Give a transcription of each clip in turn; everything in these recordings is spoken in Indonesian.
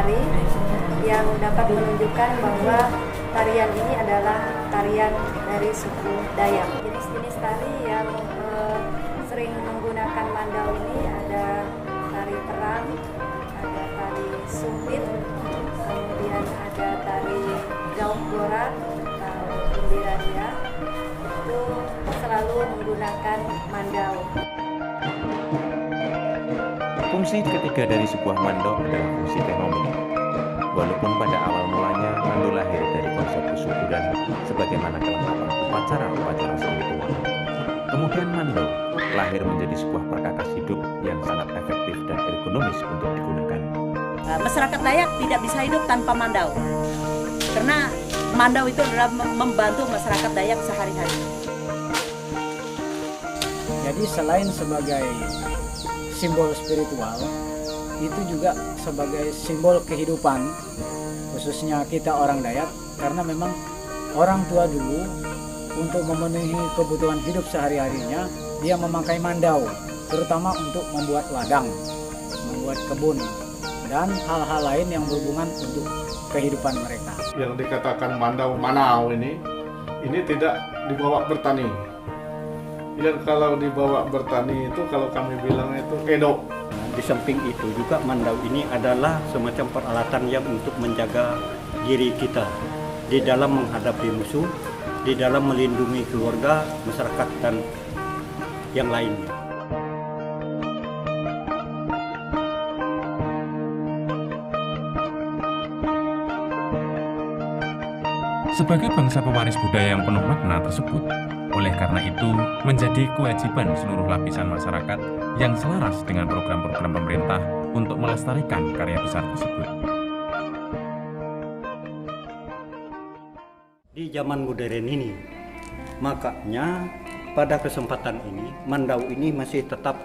tari yang dapat menunjukkan bahwa tarian ini adalah tarian dari suku Dayak. Jenis-jenis tari yang sering menggunakan mandau ini ada tari perang, ada tari sumpit, kemudian ada tari gaung gora atau Indiraria, itu selalu menggunakan mandau. Fungsi ketiga dari sebuah mandau adalah fungsi teknonik. Walaupun pada awal mulanya mandau lahir dari konsep kesyukuran sebagaimana kelengkapan upacara-upacara spiritual. Kemudian mandau lahir menjadi sebuah perkakas hidup yang sangat efektif dan ergonomis untuk digunakan. Masyarakat Dayak tidak bisa hidup tanpa mandau. Karena mandau itu adalah membantu masyarakat Dayak sehari-hari. Jadi selain sebagai simbol spiritual, itu juga sebagai simbol kehidupan, khususnya kita orang Dayak, karena memang orang tua dulu untuk memenuhi kebutuhan hidup sehari-harinya, dia memakai mandau, terutama untuk membuat ladang, membuat kebun, dan hal-hal lain yang berhubungan untuk kehidupan mereka. Yang dikatakan mandau-manau ini tidak dibawa bertani. Yang kalau dibawa bertani itu kalau kami bilang itu kedok. Di samping itu juga mandau ini adalah semacam peralatan yang untuk menjaga diri kita di dalam menghadapi musuh, di dalam melindungi keluarga, masyarakat, dan yang lainnya. Sebagai bangsa pewaris budaya yang penuh makna tersebut, oleh karena itu menjadi kewajiban seluruh lapisan masyarakat yang selaras dengan program-program pemerintah untuk melestarikan karya besar tersebut. Di zaman modern ini, makanya pada kesempatan ini mandau ini masih tetap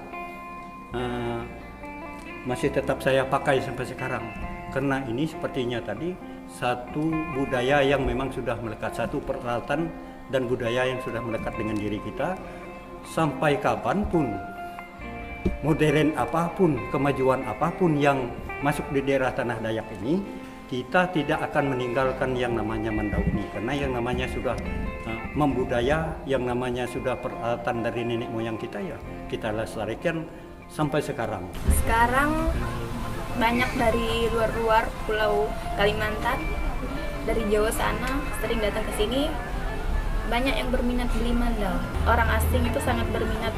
saya pakai sampai sekarang, karena ini sepertinya tadi satu budaya yang memang sudah melekat, satu peralatan dan budaya yang sudah melekat dengan diri kita sampai kapanpun, modern apapun, kemajuan apapun yang masuk di daerah tanah Dayak ini, kita tidak akan meninggalkan yang namanya mandau ini, karena yang namanya sudah membudaya, yang namanya sudah peralatan dari nenek moyang kita, ya kita lestarikan sampai sekarang. Sekarang banyak dari luar-luar Pulau Kalimantan, dari Jawa sana sering datang ke sini, banyak yang berminat beli mandau. Orang asing itu sangat berminat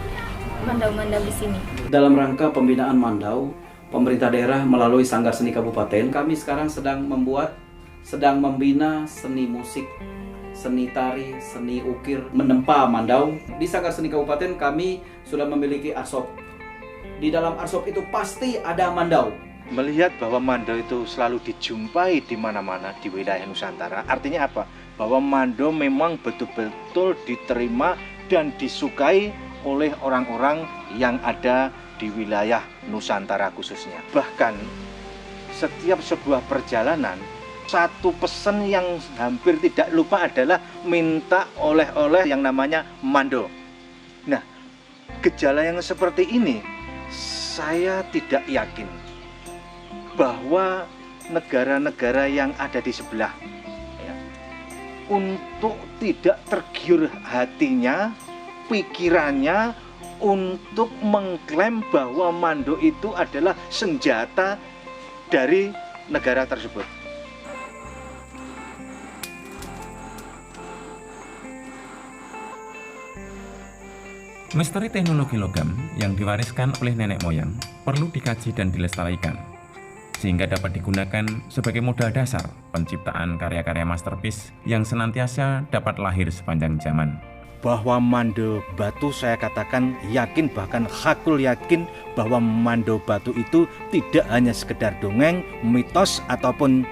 mandau-mandau di sini. Dalam rangka pembinaan mandau, pemerintah daerah melalui Sanggar Seni Kabupaten, kami sekarang sedang membina seni musik, seni tari, seni ukir, menempa mandau. Di Sanggar Seni Kabupaten kami sudah memiliki arsop. Di dalam arsop itu pasti ada mandau. Melihat bahwa mandau itu selalu dijumpai di mana-mana di wilayah Nusantara, artinya apa? Bahwa mandau memang betul-betul diterima dan disukai oleh orang-orang yang ada di wilayah Nusantara khususnya. Bahkan setiap sebuah perjalanan, satu pesan yang hampir tidak lupa adalah minta oleh-oleh yang namanya mandau. Nah, gejala yang seperti ini saya tidak yakin bahwa negara-negara yang ada di sebelah ya, untuk tidak tergiur hatinya, pikirannya untuk mengklaim bahwa mandau itu adalah senjata dari negara tersebut. Misteri teknologi logam yang diwariskan oleh nenek moyang perlu dikaji dan dilestarikan, sehingga dapat digunakan sebagai modal dasar penciptaan karya-karya masterpiece yang senantiasa dapat lahir sepanjang zaman. Bahwa mandau batu, saya katakan yakin, bahkan hakul yakin bahwa mandau batu itu tidak hanya sekedar dongeng, mitos ataupun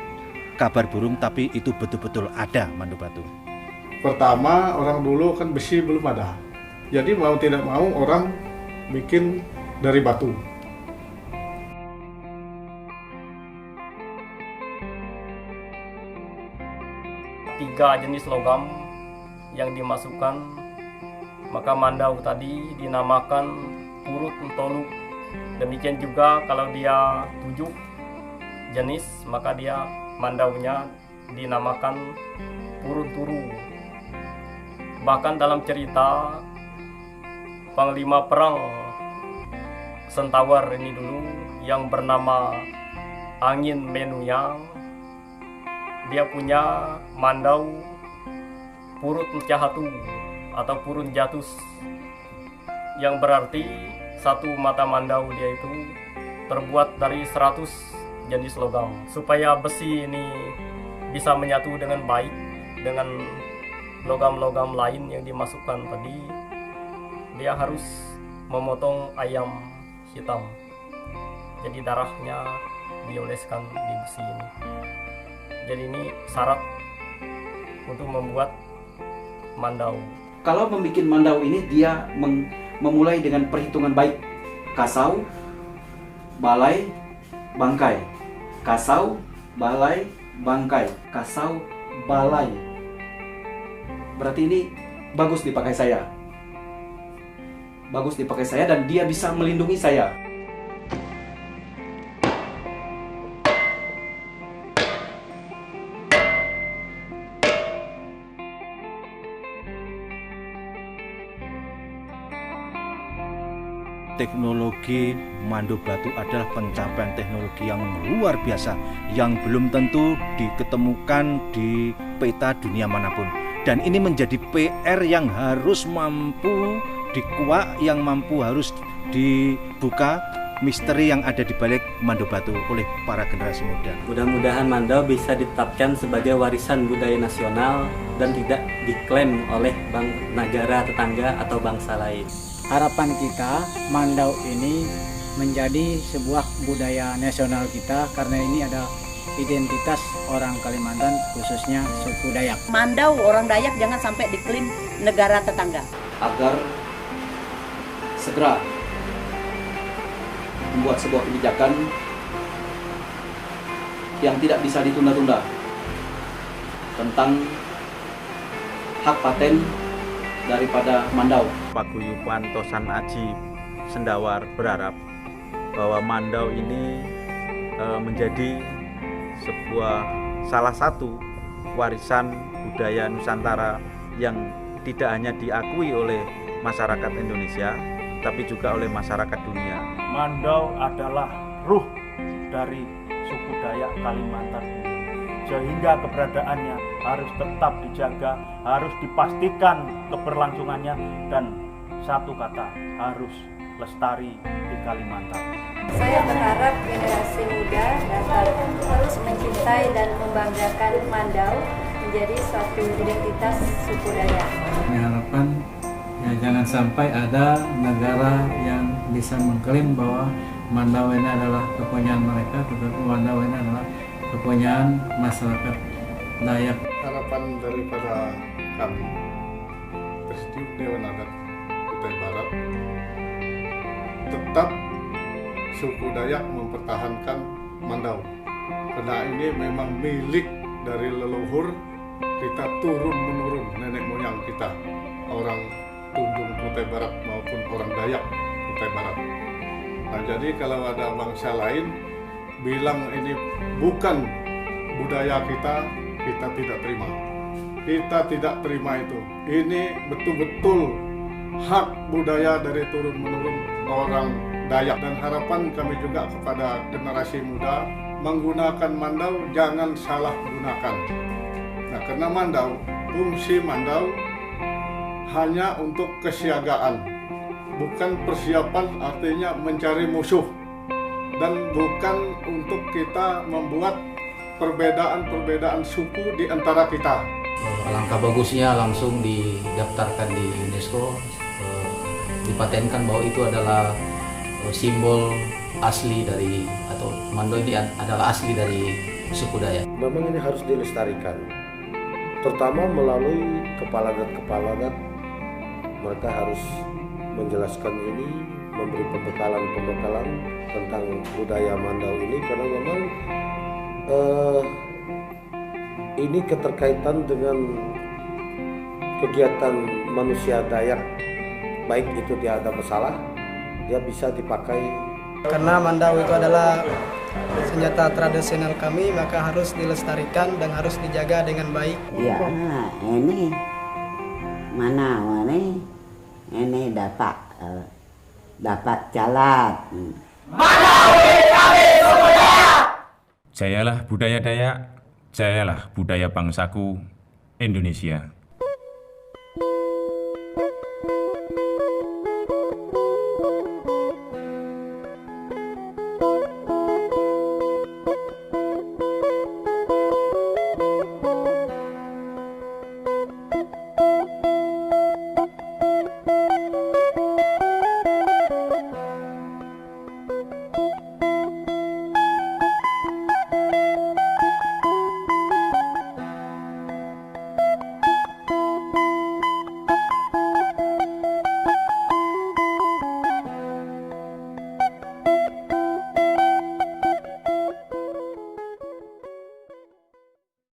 kabar burung, tapi itu betul-betul ada mandau batu. Pertama, orang dulu kan besi belum ada. Jadi mau tidak mau orang bikin dari batu. Tiga jenis logam yang dimasukkan, maka mandau tadi dinamakan Purut Ntoluk. Demikian juga kalau dia 7 jenis, maka dia mandaunya dinamakan Purun Turu. Bahkan dalam cerita Panglima Perang Sentawar ini dulu yang bernama Angin Menuyang, dia punya mandau Purut Cahatu atau Purun Jatus, yang berarti satu mata mandau dia itu terbuat dari 100 jenis logam. Supaya besi ini bisa menyatu dengan baik dengan logam-logam lain yang dimasukkan tadi, dia harus memotong ayam hitam. Jadi darahnya dioleskan di besi ini. Jadi ini syarat untuk membuat mandau. Kalau membuat mandau ini dia memulai dengan perhitungan baik. Kasau, balai, bangkai. Kasau, balai, bangkai. Kasau, balai. Berarti ini bagus dipakai saya. Bagus dipakai saya dan dia bisa melindungi saya. Teknologi Mando Batu adalah pencapaian teknologi yang luar biasa yang belum tentu diketemukan di peta dunia manapun, dan ini menjadi PR yang harus mampu dikuak, yang mampu harus dibuka misteri yang ada di balik Mando Batu oleh para generasi muda. Mudah-mudahan mandau bisa ditetapkan sebagai warisan budaya nasional dan tidak diklaim oleh negara tetangga atau bangsa lain. Harapan kita mandau ini menjadi sebuah budaya nasional kita, karena ini ada identitas orang Kalimantan, khususnya suku Dayak. Mandau orang Dayak jangan sampai diklaim negara tetangga. Agar segera membuat sebuah kebijakan yang tidak bisa ditunda-tunda tentang hak paten daripada mandau. Paguyuban Tosan Aji Sendawar berharap bahwa mandau ini menjadi sebuah salah satu warisan budaya Nusantara yang tidak hanya diakui oleh masyarakat Indonesia, tapi juga oleh masyarakat dunia. Mandau adalah ruh dari suku Dayak Kalimantan, sehingga keberadaannya harus tetap dijaga, harus dipastikan keberlangsungannya, dan satu kata, harus lestari di Kalimantan. Saya berharap generasi muda dapat terus mencintai dan membanggakan Mandau menjadi suatu identitas suku Dayak. Harapan ya jangan sampai ada negara yang bisa mengklaim bahwa Mandau ini adalah kepunyaan mereka, tetapi Mandau ini adalah kepunyaan masyarakat Dayak. Harapan daripada kami, Presidium Dewan Adat Kutai Barat, tetap suku Dayak mempertahankan Mandau, karena ini memang milik dari leluhur kita, turun menurun nenek moyang kita, orang Tunjung Kutai Barat maupun orang Dayak Kutai Barat. Nah, jadi kalau ada bangsa lain bilang ini bukan budaya kita, kita tidak terima. Kita tidak terima itu. Ini betul-betul hak budaya dari turun-menurun orang Dayak. Dan harapan kami juga kepada generasi muda, menggunakan Mandau jangan salah gunakan. Nah, karena Mandau, fungsi Mandau hanya untuk kesiagaan, bukan persiapan, artinya mencari musuh, dan bukan untuk kita membuat perbedaan-perbedaan suku di antara kita. Alangkah bagusnya langsung didaftarkan di UNESCO, dipatenkan bahwa itu adalah simbol asli dari, atau Mandau ini adalah asli dari suku Dayak. Memang ini harus dilestarikan, terutama melalui kepala adat. Mereka harus menjelaskan ini, memberi pembekalan tentang budaya Mandau ini, karena memang ini keterkaitan dengan kegiatan manusia Dayak, baik itu dia ada masalah, dia bisa dipakai. Karena Mandau itu adalah senjata tradisional kami, maka harus dilestarikan dan harus dijaga dengan baik. Ya, ini mana ini dapat jalan. Jayalah budaya Dayak, jayalah budaya bangsaku, Indonesia.